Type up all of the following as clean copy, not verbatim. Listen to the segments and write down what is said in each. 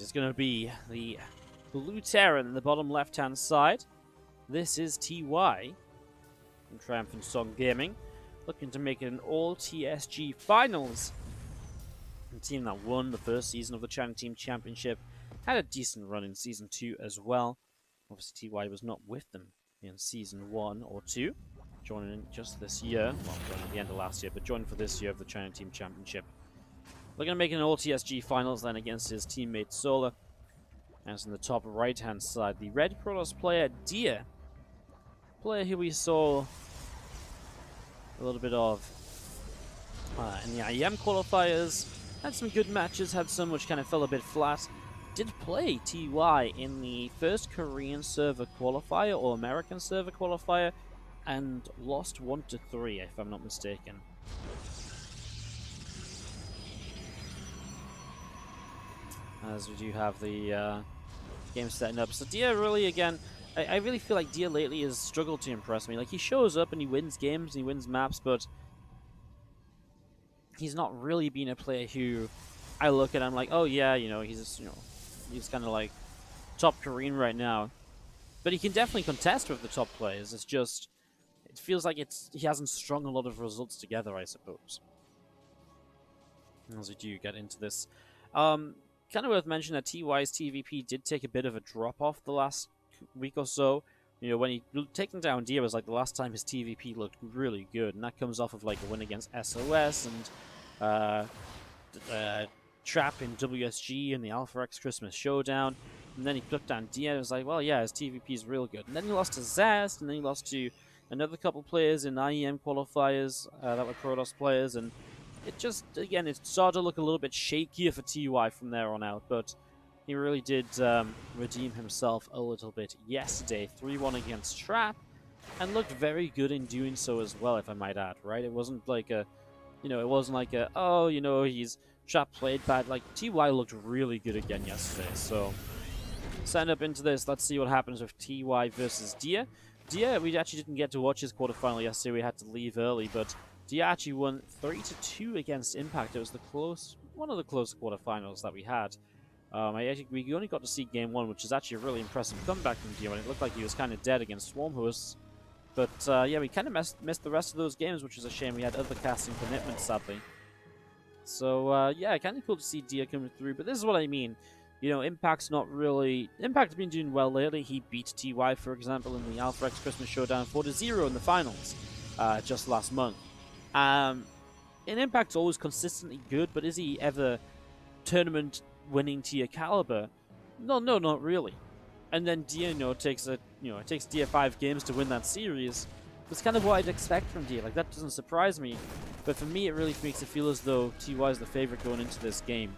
is going to be the blue Terran in the bottom left-hand side. This is TY from Triumphant Song Gaming, looking to make it an all-TSG Finals. The team that won the first season of the China Team Championship had a decent run in Season 2 as well. Obviously, TY was not with them in Season 1 or 2, joining just this year. Well, joining at the end of last year, but joining for this year of the China Team Championship. Looking to make an all-TSG Finals then against his teammate Solar. As in the top right-hand side, the red Protoss player, Dia. Player who we saw a little bit of in the IEM qualifiers. Had some good matches, had some which kind of fell a bit flat. Did play TY in the first Korean server qualifier or American server qualifier and lost 1-3, if I'm not mistaken. As we do have the game setting up. So Dia really, again, I really feel like Dia lately has struggled to impress me. Like, he shows up and he wins games and he wins maps, but he's not really been a player who I look at and I'm like, oh yeah, he's kind of like top Korean right now. But he can definitely contest with the top players. It's just, it feels like he hasn't strung a lot of results together, I suppose. As we do get into this. Kind of worth mentioning that TY's TvP did take a bit of a drop-off the last week or so. You know, when he taken down Dia was like the last time his TvP looked really good, and that comes off of like a win against SOS and Trap in WSG and the Alpha X Christmas Showdown. And then he took down Dia. It was like, well, yeah, his TvP is real good. And then he lost to Zest, and then he lost to another couple players in IEM qualifiers that were Protoss players, and it just, again, it started to look a little bit shakier for TY from there on out, but he really did redeem himself a little bit yesterday. 3-1 against Trap, and looked very good in doing so as well, if I might add, right? It wasn't like he's Trap played bad. Like, TY looked really good again yesterday, so setting up into this, let's see what happens with TY versus Dia. Dia, we actually didn't get to watch his quarterfinal yesterday, we had to leave early, but Dia actually won 3-2 against Impact. It was one of the close quarterfinals that we had. We only got to see game 1, which is actually a really impressive comeback from Dia when it looked like he was kind of dead against Swarm Hosts. But yeah, we kind of missed the rest of those games, which is a shame. We had other casting commitments, sadly. So yeah, kind of cool to see Dia coming through. But this is what I mean. You know, Impact's been doing well lately. He beat TY, for example, in the Alpha X Christmas Showdown 4-0 in the finals just last month. And Impact's always consistently good, but is he ever tournament-winning tier caliber? No, not really. And then Dia, it takes Dia 5 games to win that series. That's kind of what I'd expect from Dia. Like, that doesn't surprise me. But for me, it really makes it feel as though TY is the favorite going into this game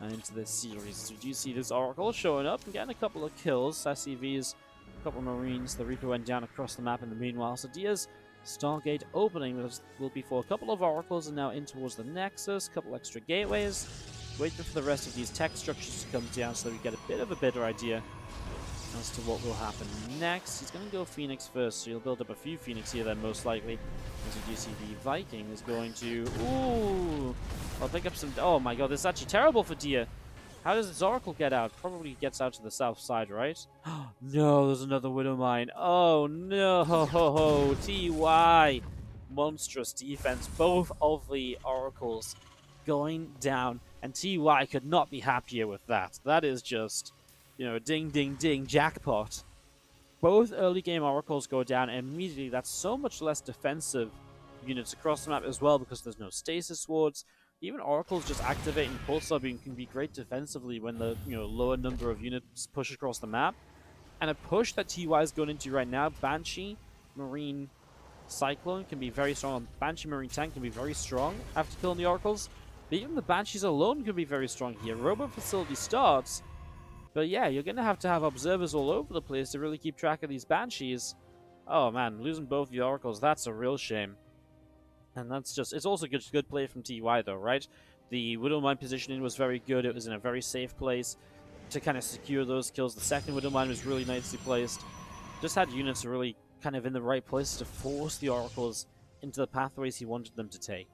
and into this series. So you do see this Oracle showing up and getting a couple of kills. SCVs, a couple of Marines. The Reaper went down across the map in the meanwhile. So Dia's Stargate opening will be for a couple of oracles and now in towards the Nexus, a couple extra gateways. Waiting for the rest of these tech structures to come down so that we get a bit of a better idea as to what will happen next. He's going to go Phoenix first, so he'll build up a few Phoenix here then most likely. As you do see, the Viking is going to... Ooh! I'll pick up some... Oh my god, this is actually terrible for Dia. How does this Oracle get out? Probably gets out to the south side, right? No, there's another Widow Mine. Oh no, TY. Monstrous defense. Both of the Oracles going down, and TY could not be happier with that. That is just, ding, ding, ding, jackpot. Both early game Oracles go down, and immediately that's so much less defensive units across the map as well because there's no stasis wards. Even Oracles just activating Pulsar Beam can be great defensively when the lower number of units push across the map. And a push that TY is going into right now, Banshee, Marine, Cyclone can be very strong. Banshee, Marine Tank can be very strong after killing the Oracles. But even the Banshees alone can be very strong here. Robo Facility starts. But yeah, you're going to have observers all over the place to really keep track of these Banshees. Oh man, losing both the Oracles, that's a real shame. And that's just, it's also good play from TY though, right? The Widow Mine positioning was very good. It was in a very safe place to kind of secure those kills. The second Widow Mine was really nicely placed. Just had units really kind of in the right place to force the Oracles into the pathways he wanted them to take.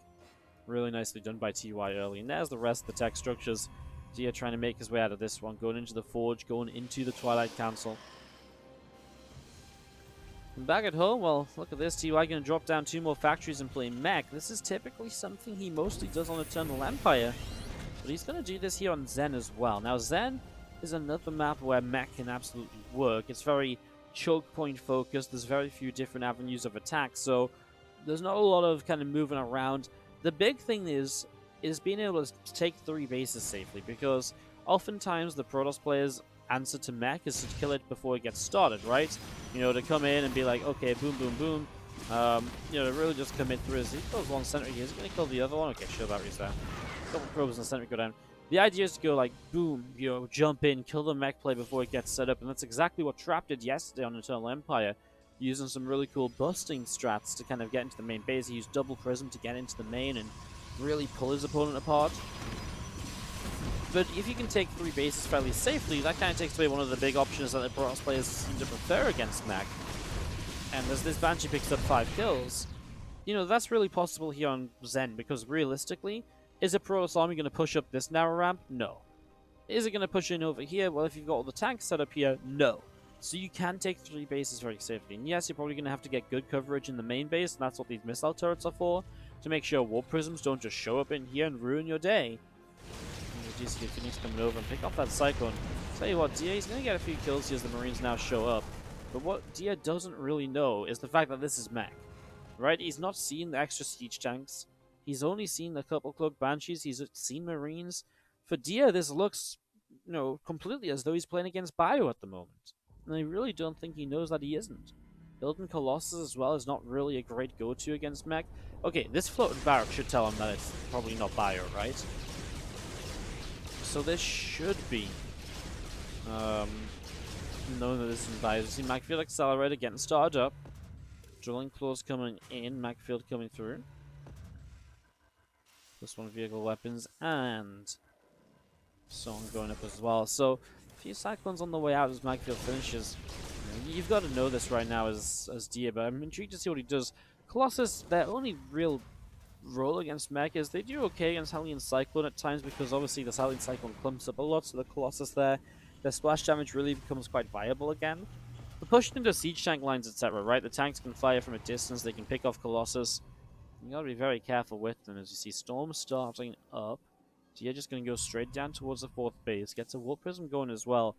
Really nicely done by TY early. And there's the rest of the tech structures Dia trying to make his way out of this one, going into the Forge, going into the Twilight Council. And back at home, well, look at this. TY going to drop down 2 more factories and play mech. This is typically something he mostly does on Eternal Empire, but he's going to do this here on Zen as well. Now, Zen is another map where mech can absolutely work. It's very choke point focused. There's very few different avenues of attack, so there's not a lot of kind of moving around. The big thing is being able to take 3 bases safely, because oftentimes the Protoss players' answer to mech is to kill it before it gets started, right? You know, to come in and be like, okay, boom, boom, boom. You know, to really just commit through. He kills one sentry here. Is he going to kill the other one? Okay, shield batteries there. Couple probes and the sentry go down. The idea is to go like, boom, you know, jump in, kill the mech play before it gets set up, and that's exactly what Trap did yesterday on Eternal Empire, using some really cool busting strats to kind of get into the main base. He used double prism to get into the main and really pull his opponent apart. But if you can take 3 bases fairly safely, that kind of takes away one of the big options that the Protoss players seem to prefer against mech. And as this Banshee picks up 5 kills, you know, that's really possible here on Zen, because realistically, is a Protoss army going to push up this narrow ramp? No. Is it going to push in over here? Well, if you've got all the tanks set up here, no. So you can take 3 bases very safely. And yes, you're probably going to have to get good coverage in the main base, and that's what these missile turrets are for, to make sure Warp Prisms don't just show up in here and ruin your day. You do see Phoenix coming over and pick off that Cyclone. Tell you what, Dia, he's going to get a few kills here as the Marines now show up. But what Dia doesn't really know is the fact that this is mech. Right? He's not seen the extra siege tanks. He's only seen a couple Cloak Banshees. He's seen Marines. For Dia, this looks, you know, completely as though he's playing against Bio at the moment. And I really don't think he knows that he isn't. Building Colossus as well is not really a great go-to against mech. Okay, this floating barrack should tell him that it's probably not Bio, right? So this should be knowing that this isn't Bio. You see Macfield Accelerator getting started up. Drilling claws coming in, Macfield coming through. This one vehicle weapons and Song going up as well. So a few Cyclones on the way out as Macfield finishes. You know, you've got to know this right now as Dia, but I'm intrigued to see what he does. Colossus, their only real role against mech is they do okay against Hellion Cyclone at times, because obviously the Hellion Cyclone clumps up a lot, so the Colossus there, their splash damage really becomes quite viable again. But pushing into siege tank lines, etc., right? The tanks can fire from a distance, they can pick off Colossus. You gotta be very careful with them. As you see Storm starting up, Dia just gonna go straight down towards the 4th base, gets a Warp Prism going as well.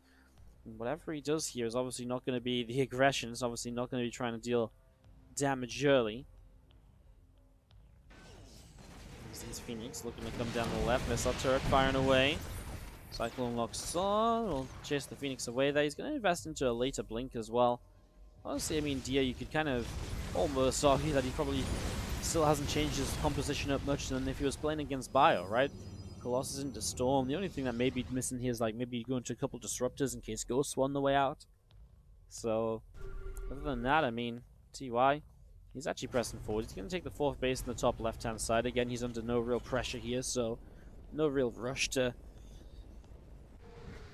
And whatever he does here is obviously not gonna be the aggression, it's obviously not gonna be trying to deal damage early. There's Phoenix looking to come down the left, missile turret firing away. Cyclone locks on, will chase the Phoenix away there. He's going to invest into a later blink as well. Honestly, I mean, Dia, you could kind of almost argue that he probably still hasn't changed his composition up much than if he was playing against Bio, right? Colossus into Storm. The only thing that may be missing here is like maybe go into a couple disruptors in case Ghosts won the way out. So, other than that, I mean, TY, he's actually pressing forward. He's going to take the 4th base in the top left-hand side. Again, he's under no real pressure here, so no real rush to...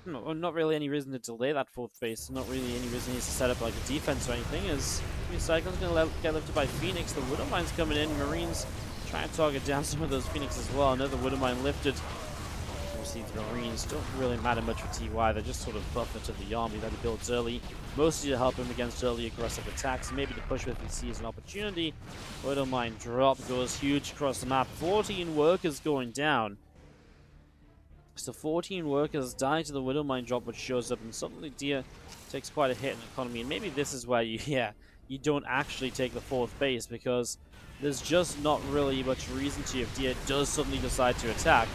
No, not really any reason to delay that 4th base. Not really any reason he needs to set up like a defense or anything, as Cyclone's going to get lifted by Phoenix. The Widow Mine's coming in. Marines trying to target down some of those Phoenix as well. Another Widow Mine lifted. Obviously, the Marines don't really matter much for TY. They're just sort of buffer to the army that he builds early, mostly to help him against early aggressive attacks, maybe to push if he sees an opportunity. Widow Mine drop goes huge across the map. 14 workers going down. So 14 workers die to the Widow Mine drop, which shows up, and suddenly Dia takes quite a hit in economy. And maybe this is where you don't actually take the 4th base, because there's just not really much reason to if Dia does suddenly decide to attack.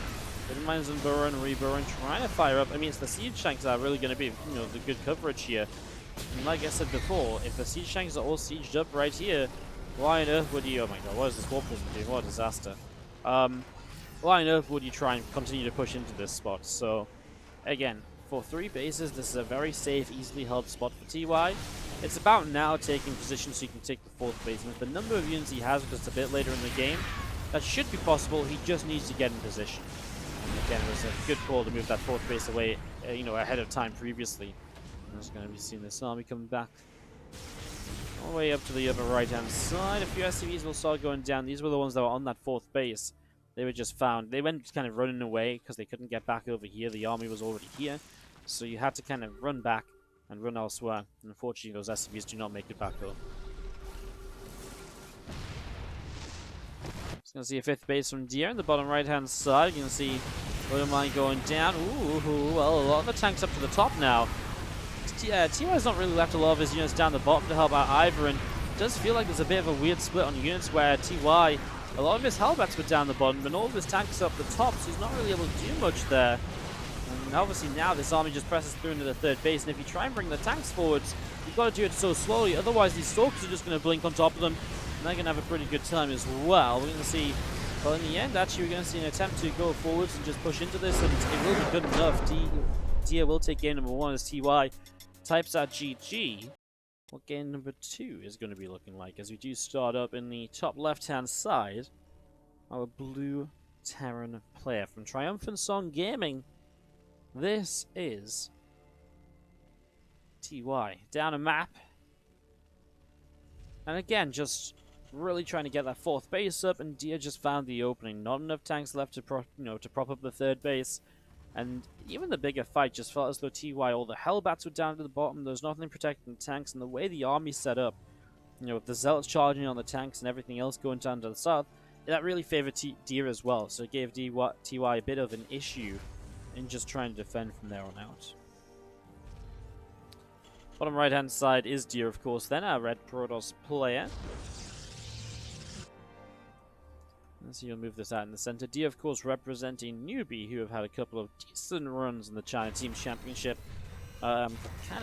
Widow Mine's and Burrow and Reburrow trying to fire up. I mean, it's the siege tanks that are really going to be, you know, the good coverage here. And like I said before, if the siege tanks are all sieged up right here, why on earth would you? Oh my god, what is this Warp Prism doing? What a disaster. Why on earth would you try and continue to push into this spot? So, again, for 3 bases, this is a very safe, easily held spot for TY. It's about now taking position so you can take the 4th base. And with the number of units he has, because it's a bit later in the game, that should be possible. He just needs to get in position. And again, it was a good call to move that 4th base away, you know, ahead of time previously. I'm just going to be seeing this army coming back all the way up to the other right-hand side. A few SCVs will start going down. These were the ones that were on that 4th base. They were just found. They went kind of running away because they couldn't get back over here. The army was already here. So you had to kind of run back and run elsewhere. And unfortunately, those SCVs do not make it back home. Just going to see a 5th base from Deer in the bottom right-hand side. You can see Mine going down. Ooh, well, a lot of the tanks up to the top now. TY's not really left a lot of his units down the bottom to help out either, and it does feel like there's a bit of a weird split on units where TY, a lot of his Hellbats were down the bottom, and all of his tanks up the top, so he's not really able to do much there. And obviously now this army just presses through into the 3rd base, and if you try and bring the tanks forwards, you've got to do it so slowly, otherwise these Stalkers are just going to blink on top of them, and they're going to have a pretty good time as well. We're going to see, well, in the end, actually, we're going to see an attempt to go forwards and just push into this, and it will be good enough. Dia will take game number 1 as TY types out GG. What game number 2 is going to be looking like, as we do start up in the top left-hand side. Our blue Terran player from Triumphant Song Gaming. This is TY. Down a map. And again, just really trying to get that 4th base up, and Dia just found the opening. Not enough tanks left to prop up the 3rd base. And even the bigger fight just felt as though TY, all the Hellbats were down to the bottom. There was nothing protecting the tanks, and the way the army set up, with the Zealots charging on the tanks and everything else going down to the south, that really favored Dia as well. So it gave TY a bit of an issue in just trying to defend from there on out. Bottom right hand side is Dia, of course, then our red Protoss player. So you'll move this out in the center. Dia, of course, representing Newbie, who have had a couple of decent runs in the China Team Championship. Kind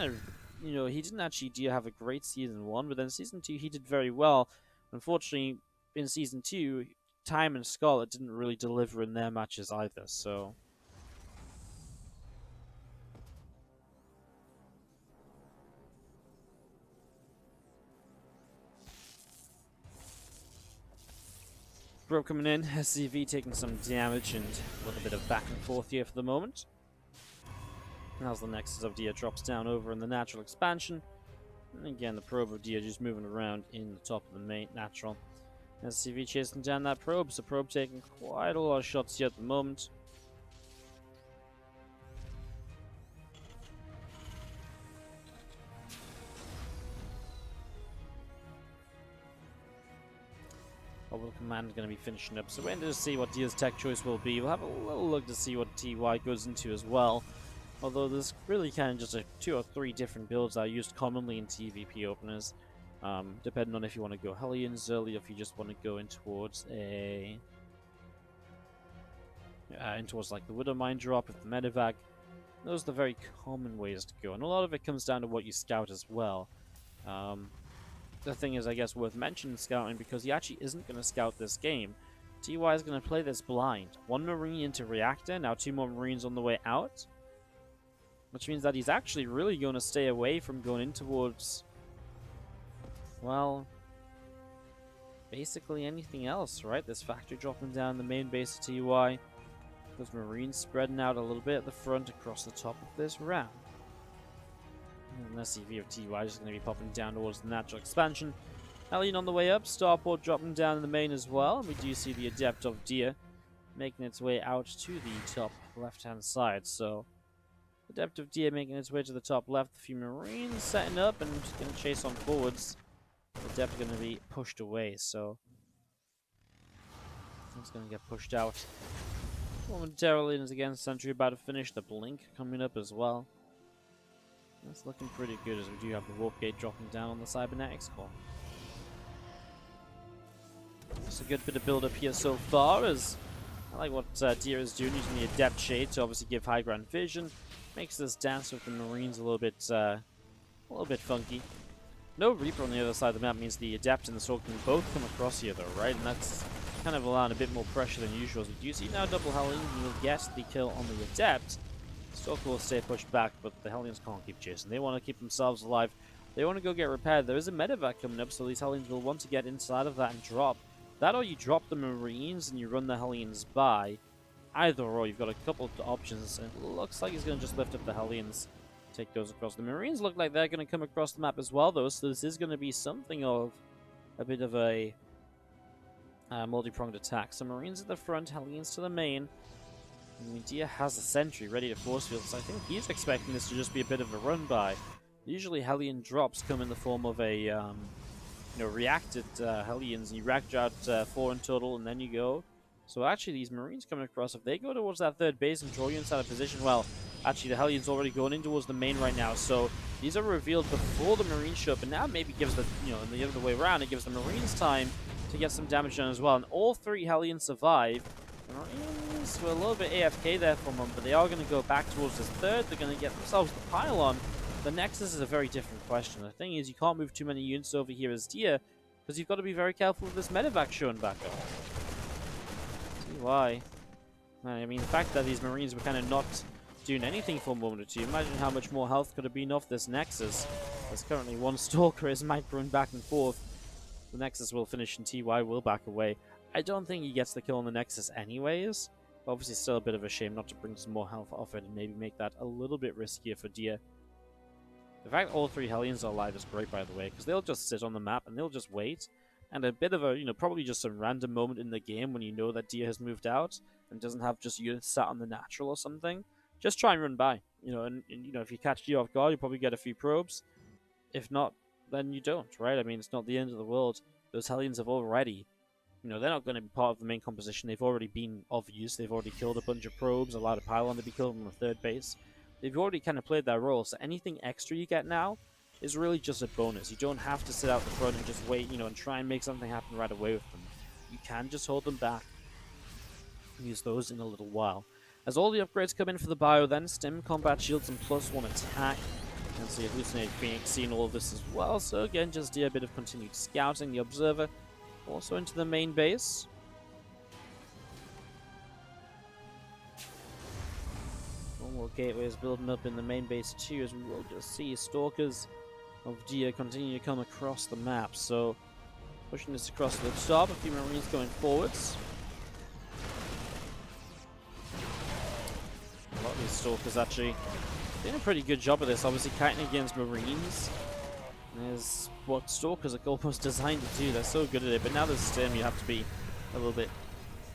of, he didn't actually Dia have a great Season 1, but then Season 2 he did very well. Unfortunately, in Season 2, Time and Scarlet didn't really deliver in their matches either, so... Probe coming in, SCV taking some damage and a little bit of back and forth here for the moment. As the Nexus of Dia drops down over in the natural expansion. And again, the probe of Dia just moving around in the top of the main natural. SCV chasing down that probe, so probe taking quite a lot of shots here at the moment. Orbital Command is going to be finishing up, so we're going to see what Dia's tech choice will be. We'll have a little look to see what TY goes into as well. Although there's really kind of just 2 or 3 different builds that are used commonly in TvP openers. Depending on if you want to go Hellions early, or if you just want to go in towards like the Widow Mine drop with the Medevac. Those are the very common ways to go, and a lot of it comes down to what you scout as well. The thing is, I guess, worth mentioning scouting, because he actually isn't going to scout this game. TY is going to play this blind. 1 Marine into Reactor, now 2 more Marines on the way out. Which means that he's actually really going to stay away from going in towards, well, basically anything else, right? This factory dropping down the main base of TY. Those Marines spreading out a little bit at the front across the top of this round. And an SCV of TY is going to be popping down towards the natural expansion. Hellion on the way up, Starport dropping down in the main as well. And we do see the Adept of Dia making its way out to the top left-hand side. So, Adept of Dia making its way to the top left. A few Marines setting up and just going to chase on forwards. Adept going to be pushed away, so it's going to get pushed out momentarily. And again, Sentry about to finish. The Blink coming up as well. That's looking pretty good, as we do have the Warp Gate dropping down on the Cybernetics core. It's a good bit of build up here so far, as I like what Dia is doing, using the Adept Shade to obviously give high ground vision. Makes this dance with the Marines a little bit funky. No Reaper on the other side of the map means the Adept and the Sword can both come across here though, right? And that's kind of allowing a bit more pressure than usual. As we do see now double Hellion, and you'll get the kill on the Adept. Stalker will stay pushed back, but the Hellions can't keep chasing. They want to keep themselves alive. They want to go get repaired. There is a medevac coming up, so these Hellions will want to get inside of that and drop. That, or you drop the Marines and you run the Hellions by. Either or, you've got a couple of options, and it looks like he's going to just lift up the Hellions, take those across. The Marines look like they're going to come across the map as well, though, so this is going to be something of a bit of a multi-pronged attack. So Marines at the front, Hellions to the main. And Dia has a sentry ready to force field, so I think he's expecting this to just be a bit of a run-by. Usually Hellion drops come in the form of a reacted Hellions. You react out 4 in total, and then you go. So actually, these Marines coming across, if they go towards that third base and draw units out of position, well, actually the Hellions already going in towards the main right now. So these are revealed before the Marines show up, and now maybe gives the the other way around. It gives the Marines time to get some damage done as well. And all 3 Hellions survive. The Marines were a little bit AFK there for a moment, but they are going to go back towards this third. They're going to get themselves the pylon. The Nexus is a very different question. The thing is, you can't move too many units over here as Dia, because you've got to be very careful with this medevac showing back up. See why? I mean, the fact that these Marines were kind of not doing anything for a moment or two, imagine how much more health could have been off this Nexus. There's currently 1 Stalker is microing back and forth. The Nexus will finish and TY will back away. I don't think he gets the kill on the Nexus anyways. Obviously, still a bit of a shame not to bring some more health off it and maybe make that a little bit riskier for Dia. The fact all 3 Hellions are alive is great, by the way, because they'll just sit on the map and they'll just wait. And a bit of a, probably just some random moment in the game when you know that Dia has moved out and doesn't have just units sat on the natural or something. Just try and run by. And if you catch Dia off guard, you'll probably get a few probes. If not, then you don't, right? I mean, it's not the end of the world. Those Hellions have already, they're not going to be part of the main composition. They've already been of use. They've already killed a bunch of probes, allowed a pylon to be killed on the third base. They've already kind of played that role, so anything extra you get now is really just a bonus. You don't have to sit out the front and just wait, and try and make something happen right away with them. You can just hold them back and use those in a little while. As all the upgrades come in for the bio, then stim, combat shields, and +1 attack. And see Hallucinated Phoenix seeing all of this as well. So again, just do a bit of continued scouting. The Observer also into the main base. More gateways building up in the main base too, as we will just see Stalkers of Dia continue to come across the map. So pushing this across the top, a few Marines going forwards. A lot of these Stalkers actually doing a pretty good job of this, obviously kiting against Marines. Is what Stalkers are almost designed to do. They're so good at it, but now there's Stim, you have to be a little bit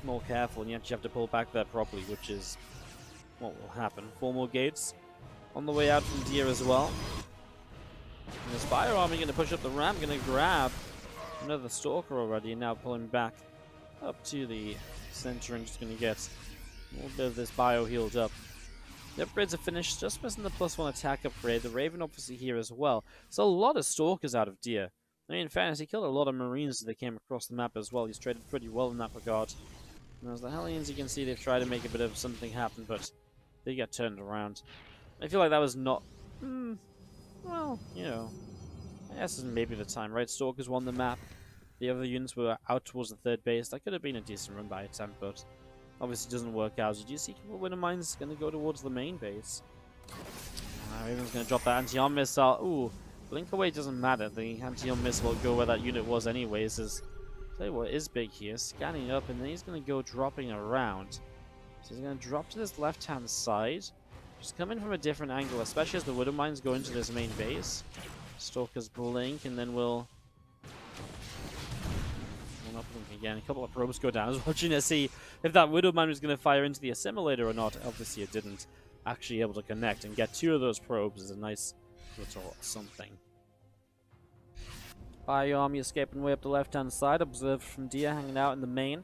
more careful, and you actually have to pull back there properly, which is what will happen. 4 more gates on the way out from Dia as well. And this Fire Army going to push up the ramp, going to grab another Stalker already, and now pulling back up to the center and just going to get a little bit of this bio healed up. The upgrades are finished, just missing the +1 attack upgrade. The Raven obviously here as well. So a lot of Stalkers out of Dia. I mean, in fairness, he killed a lot of Marines as they came across the map as well. He's traded pretty well in that regard. And as the Hellions, you can see they've tried to make a bit of something happen, but they get turned around. I feel like that was not... well, I guess this is maybe the time, right? Stalkers won the map. The other units were out towards the third base. That could have been a decent run by attempt, but obviously doesn't work out. You do see Winter Mines going to go towards the main base. Raven's going to drop that anti-arm missile. Ooh, blink away doesn't matter. The anti-arm missile will go where that unit was anyways. Tell you what is big here. Scanning up, and then he's going to go dropping around. So he's going to drop to this left-hand side. Just come in from a different angle, especially as the Widow Mines go into this main base. Stalkers blink, and then we'll not blink again. A couple of probes go down. I was watching to see if that Widow Mine was going to fire into the assimilator or not. Obviously it didn't. Actually able to connect and get 2 of those probes is a nice little something. Bio Army escaping way up the left-hand side. Observed from Dia hanging out in the main.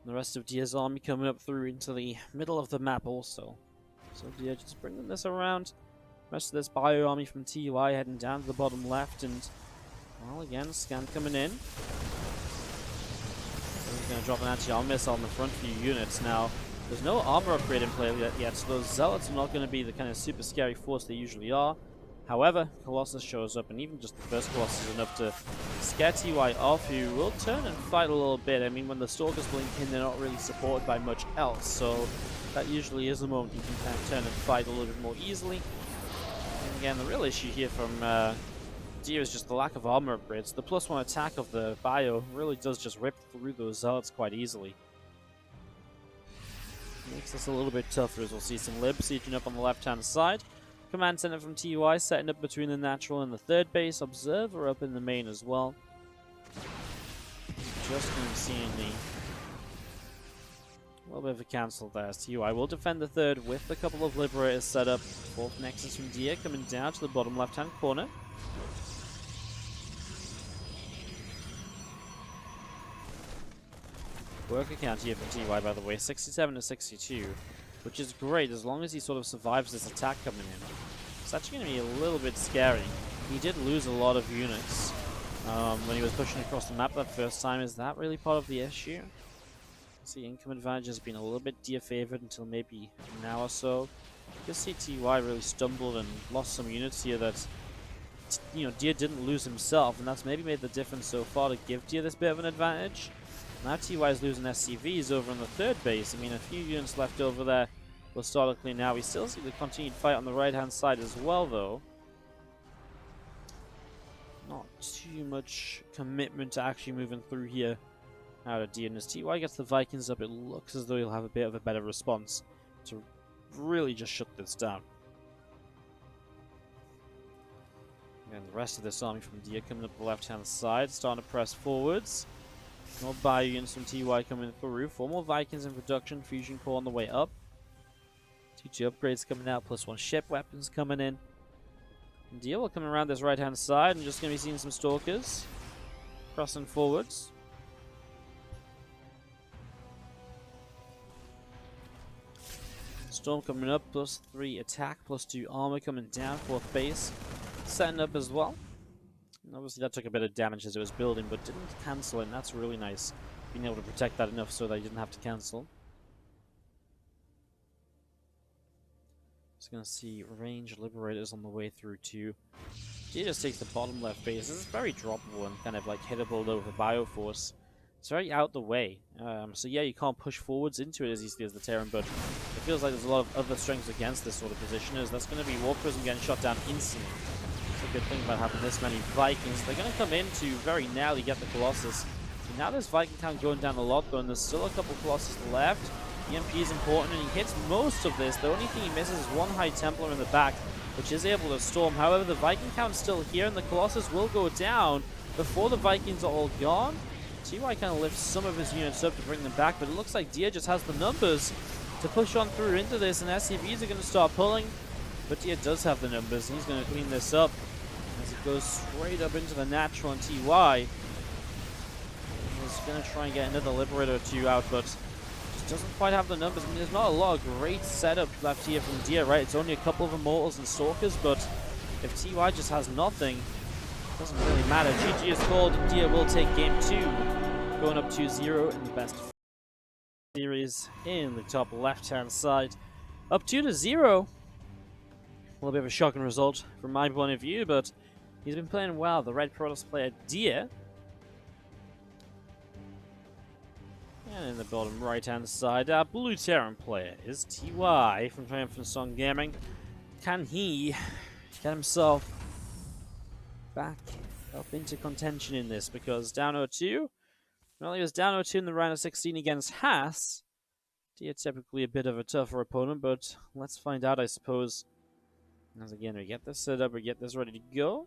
The rest of Dia's army coming up through into the middle of the map also. So Dia just bringing this around. The rest of this Bio Army from TUI heading down to the bottom left, and well, again, scan coming in. So he's going to drop an anti-armor missile on the front few units. Now, there's no armor upgrade in play yet, so those Zealots are not going to be the kind of super scary force they usually are. However, Colossus shows up, and even just the first Colossus is enough to scare TY off, who will turn and fight a little bit. I mean, when the Stalkers blink in, they're not really supported by much else, so that usually is the moment you can kind of turn and fight a little bit more easily. And again, the real issue here from Dia is just the lack of armor upgrades. The +1 attack of the Bio really does just rip through those Zealots quite easily. Makes this a little bit tougher, as we'll see some Lib sieging up on the left-hand side. Command Center from TUI setting up between the natural and the third base. Observer up in the main as well. just going to be seeing a little bit of a cancel there. TUI will defend the third with a couple of Liberators set up. Fourth Nexus from Dia coming down to the bottom left-hand corner. Worker count here from TY, by the way, 67 to 62, which is great as long as he sort of survives this attack coming in. It's actually going to be a little bit scary. He did lose a lot of units when he was pushing across the map that first time. Is that really part of the issue? See, income advantage has been a little bit Dia favored until maybe now or so. You can see TY really stumbled and lost some units here that, you know, Dia didn't lose himself, and that's maybe made the difference so far to give Dia this bit of an advantage. Now TY is losing SCVs over on the third base. I mean, a few units left over there will start to clean out. We still see the continued fight on the right-hand side as well, though. Not too much commitment to actually moving through here out of Dia. And as TY gets the Vikings up, it looks as though he'll have a bit of a better response to really just shut this down. And the rest of this army from Dia coming up the left-hand side, starting to press forwards. More bio units from TY coming through. 4 more Vikings in production. Fusion core on the way up. 2 upgrades coming out, plus 1 ship weapons coming in. And Dia will come around this right-hand side and just going to be seeing some Stalkers crossing forwards. Storm coming up, plus 3 attack, plus 2 armor coming down. 4th base setting up as well. And obviously that took a bit of damage as it was building, but didn't cancel it, and that's really nice. Being able to protect that enough so that you didn't have to cancel. Just gonna see range Liberators on the way through too. Dia just takes the bottom left base. This is very droppable and kind of like hittable over Bioforce. It's very out the way. So yeah, you can't push forwards into it as easily as the Terran, but it feels like there's a lot of other strengths against this sort of position, as that's going to be War Prism getting shot down instantly. That's a good thing about having this many Vikings. They're going to come in to very narrowly get the Colossus. So now there's Viking count going down a lot though, and there's still a couple Colossus left. EMP is important, and he hits most of this. The only thing he misses is 1 High Templar in the back, which is able to storm. However, the Viking count's still here, and the Colossus will go down before the Vikings are all gone. TY kind of lifts some of his units up to bring them back, but it looks like Dia just has the numbers to push on through into this, and SCVs are going to start pulling. But Dia does have the numbers, and he's going to clean this up as it goes straight up into the natural, and TY is going to try and get another Liberator or 2 out, but just doesn't quite have the numbers. I mean, there's not a lot of great setup left here from Dia, right? It's only a couple of Immortals and Stalkers, but if TY just has nothing, it doesn't really matter. GG is called. Dia will take game 2, going up 2-0 in the best series in the top left-hand side. Up 2-0. A little bit of a shocking result from my point of view, but he's been playing well. The Red Protoss player, Dia. And in the bottom right-hand side, our Blue Terran player is TY from Triumphant Song Gaming. Can he get himself back up into contention in this? Because down 0-2, well, he was down 0-2 in the round of 16 against Haas. Dia typically a bit of a tougher opponent, but let's find out, I suppose. As again, we get this set up, we get this ready to go.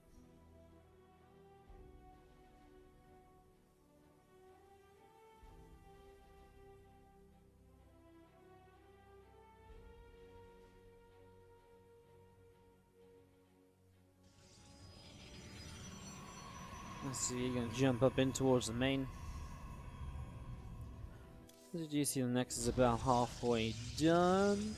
Let's see, you're going to jump up in towards the main. As you see, the next is about halfway done.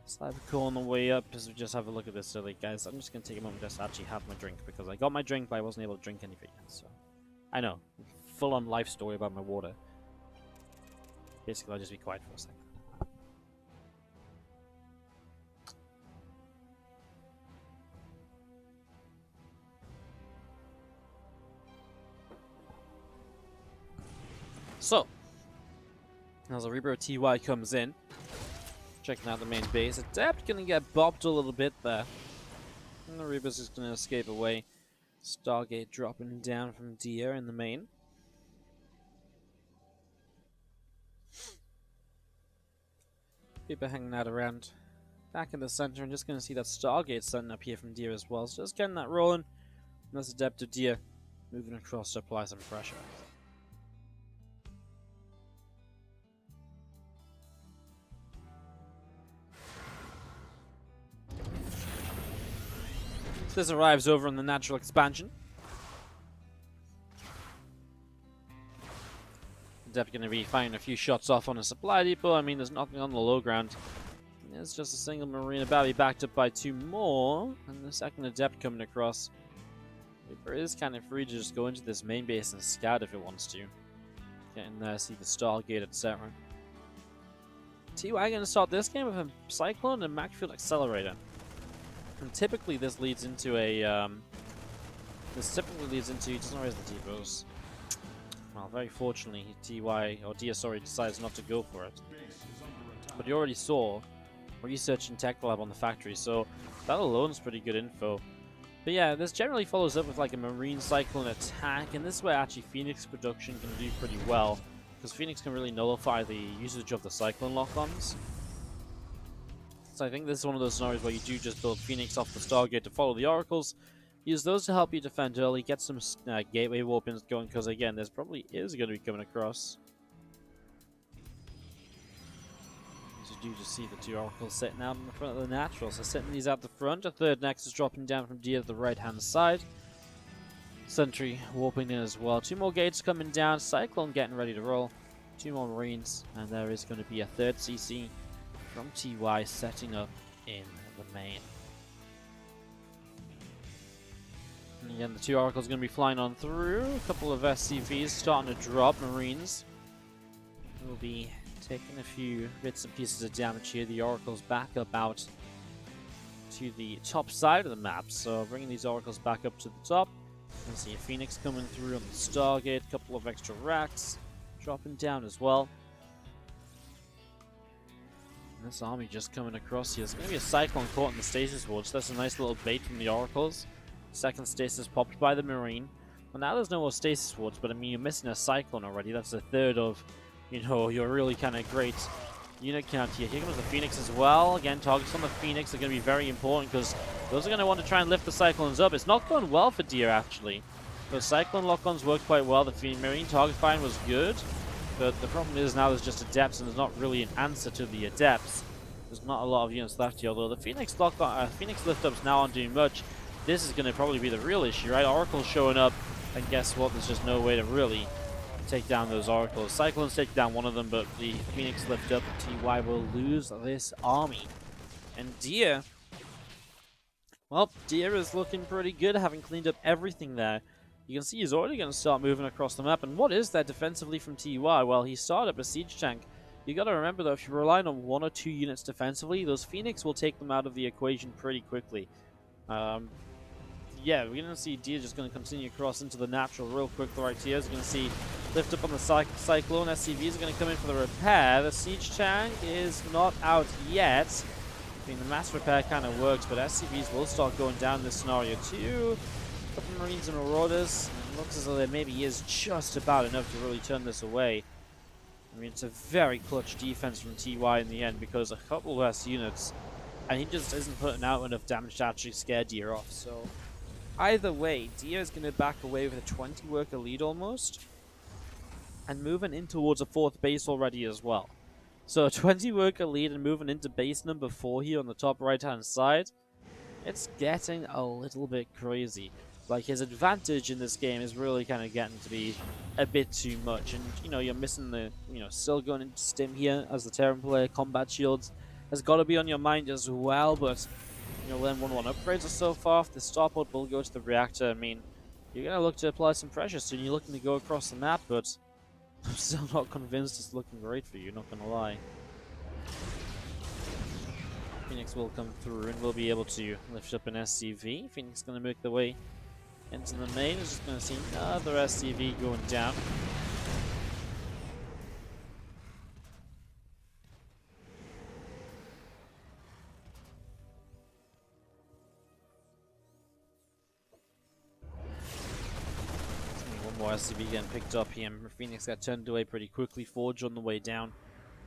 Cybercore on the way up, as we just have a look at this early, guys. I'm just going to take a moment just to actually have my drink, because I got my drink, but I wasn't able to drink anything yet, so... I know, full-on life story about my water. Basically, I'll just be quiet for a second. So, as a Rebro TY comes in, checking out the main base, Adept gonna get bopped a little bit there. And the Reaper's just gonna escape away. Stargate dropping down from Dia in the main. Reaper hanging out around Back in the center, and just going to see that Stargate setting up here from Deer as well. So just getting that rolling. And that's Adept of Deer moving across to apply some pressure. This arrives over in the natural expansion. Adept going to be firing a few shots off on a supply depot. I mean, there's nothing on the low ground. There's just a single Marine about to be backed up by 2 more. And the second Adept coming across. Reaper is kind of free to just go into this main base and scout if it wants to. Get in there, see the Stargate, etc. TY going to start this game with a Cyclone and Macfield Accelerator. And typically this leads into a, he doesn't raise the depots. Well, very fortunately, TY, or DS, sorry, decides not to go for it. But you already saw Research and Tech Lab on the factory, so that alone is pretty good info. But yeah, this generally follows up with like a Marine Cyclone attack, and this is where actually Phoenix production can do pretty well, because Phoenix can really nullify the usage of the Cyclone lock-ons. So I think this is one of those scenarios where you do just build Phoenix off the Stargate to follow the Oracles, use those to help you defend early, get some gateway warp-ins going, because again, there's probably is going to be coming across. As you do just see the 2 Oracles sitting out in the front of the Naturals, so setting these out the front, a third Nexus dropping down from D to the right-hand side. Sentry warping in as well, 2 more gates coming down, Cyclone getting ready to roll, 2 more Marines, and there is going to be a third CC from TY setting up in the main. And again, the 2 Oracles are going to be flying on through. A couple of SCVs starting to drop. Marines will be taking a few bits and pieces of damage here. The Oracles back up out to the top side of the map. So bringing these Oracles back up to the top. You can see a Phoenix coming through on the Stargate. A couple of extra racks dropping down as well. And this army just coming across here. There's going to be a Cyclone caught in the Stasis Ward. So that's a nice little bait from the Oracles. Second stasis popped by the Marine. Well, now there's no more stasis wards, but I mean, you're missing a Cyclone already. That's a third of, you know, your really kind of great unit count here. Here comes the Phoenix as well. Again, targets on the Phoenix are going to be very important because those are going to want to try and lift the Cyclones up. It's not going well for Deer, actually. Those Cyclone lock-ons worked quite well. The Marine target find was good, but the problem is now there's just Adepts, and there's not really an answer to the Adepts. There's not a lot of units left here, although the Phoenix Phoenix lift-ups now aren't doing much. This is going to probably be the real issue, right? Oracles showing up, and guess what? There's just no way to really take down those Oracles. Cyclones take down one of them, but the Phoenix lift up, and TY will lose this army. And Deer, well, Deer is looking pretty good, having cleaned up everything there. You can see he's already going to start moving across the map. And what is that defensively from TY? Well, he started up a siege tank. You got to remember, though, if you're relying on 1 or 2 units defensively, those Phoenix will take them out of the equation pretty quickly. Yeah, we're going to see Deer just going to continue across into the natural real quick right here. We're going to see lift up on the Cyclone. SCVs are going to come in for the repair. The siege tank is not out yet. I mean, the mass repair kind of works, but SCVs will start going down in this scenario too. A couple of Marines and Marauders. It looks as though there maybe is just about enough to really turn this away. I mean, it's a very clutch defense from TY in the end because a couple less units, and he just isn't putting out enough damage to actually scare Deer off. So either way, Deer is going to back away with a 20 worker lead almost, and moving in towards a 4th base already as well. So a 20 worker lead and moving into base number 4 here on the top right hand side. It's getting a little bit crazy. Like, his advantage in this game is really kind of getting to be a bit too much. And, you know, you're missing the, still going into Stim here as the Terran player. Combat Shields has got to be on your mind as well. But, when 1-1 upgrades are so far off, the starport will go to the reactor. I mean, you're going to look to apply some pressure soon. You're looking to go across the map, but I'm still not convinced it's looking great for you, not going to lie. Phoenix will come through and we'll be able to lift up an SCV. Phoenix is going to make the way into the main. Is just going to see another SCV going down. One more SCV getting picked up here. Phoenix got turned away pretty quickly. Forge on the way down.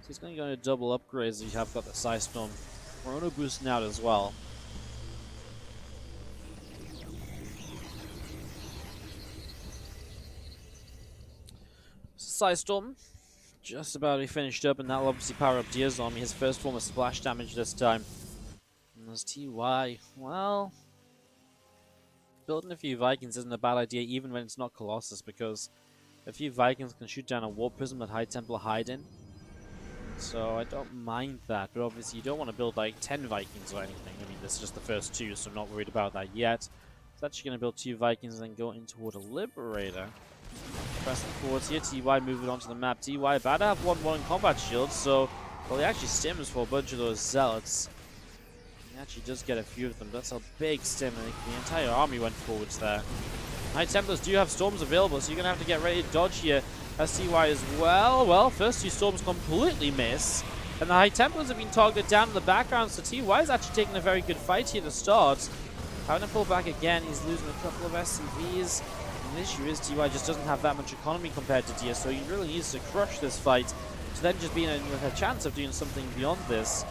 So he's going to go to double upgrades. You have got the Psystorm Chrono boosting out as well. Storm just about to be finished up, and that'll obviously power up Dia's army. His first form of splash damage this time. And there's TY. Well, building a few Vikings isn't a bad idea, even when it's not Colossus, because a few Vikings can shoot down a War Prism that High Templar hide in. So I don't mind that, but obviously you don't want to build like 10 Vikings or anything. I mean, this is just the first 2, so I'm not worried about that yet. So actually going to build 2 Vikings and then go in toward a Liberator. Pressing forwards here, TY moving onto the map. TY about to have 1-1 combat shields, so well, he actually stims for a bunch of those Zealots. He actually does get a few of them. That's a big stim. I think the entire army went forwards there. High Templars do have storms available, so you're going to have to get ready to dodge here. As TY as well. Well, first 2 storms completely miss. And the High Templars have been targeted down in the background, so TY is actually taking a very good fight here to start. Having to pull back again, he's losing a couple of SCVs. And the issue is TY just doesn't have that much economy compared to Dia, so he really needs to crush this fight to then just be with a chance of doing something beyond this.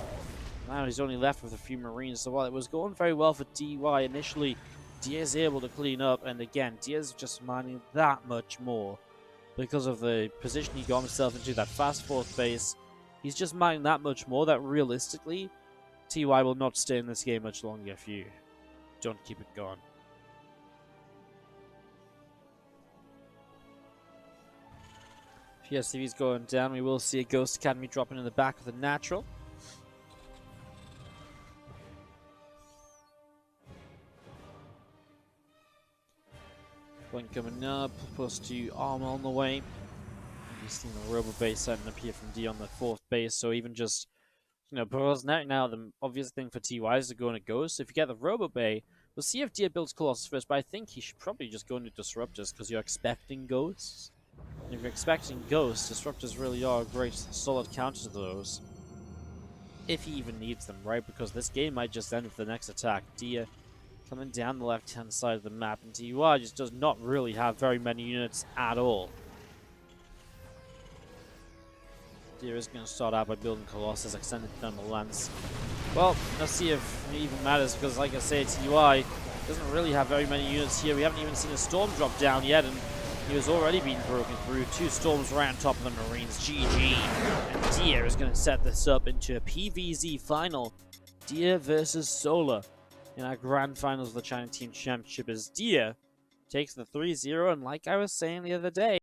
Now he's only left with a few Marines, so while it was going very well for TY initially, Dia's able to clean up, and again, Dia's just mining that much more because of the position he got himself into, that fast 4th base. He's just mining that much more that realistically, TY will not stay in this game much longer if you don't keep it going. PSTV's going down. We will see a Ghost Academy dropping in the back of the natural. One coming up, plus 2 armor on the way. You've seen the Robo base setting up here from D on the 4th base, so even just, because now the obvious thing for TY is to go into Ghost. If you get the Robo Bay, we'll see if Dia builds Colossus first, but I think he should probably just go into Disruptors because you're expecting Ghosts. And if you're expecting Ghosts, Disruptors really are a great solid counter to those. If he even needs them, right? Because this game might just end with the next attack. Dia coming down the left-hand side of the map, and TY just does not really have very many units at all. Dia is going to start out by building Colossus, extended thermal lance. Well, let's see if it even matters, because like I say, TY doesn't really have very many units here. We haven't even seen a storm drop down yet, and he was already being broken through. 2 storms right on top of the Marines. GG. And Dia is going to set this up into a PVZ final. Dia versus Solar in our grand finals of the China Team Championship, as Dia takes the 3-0, and like I was saying the other day,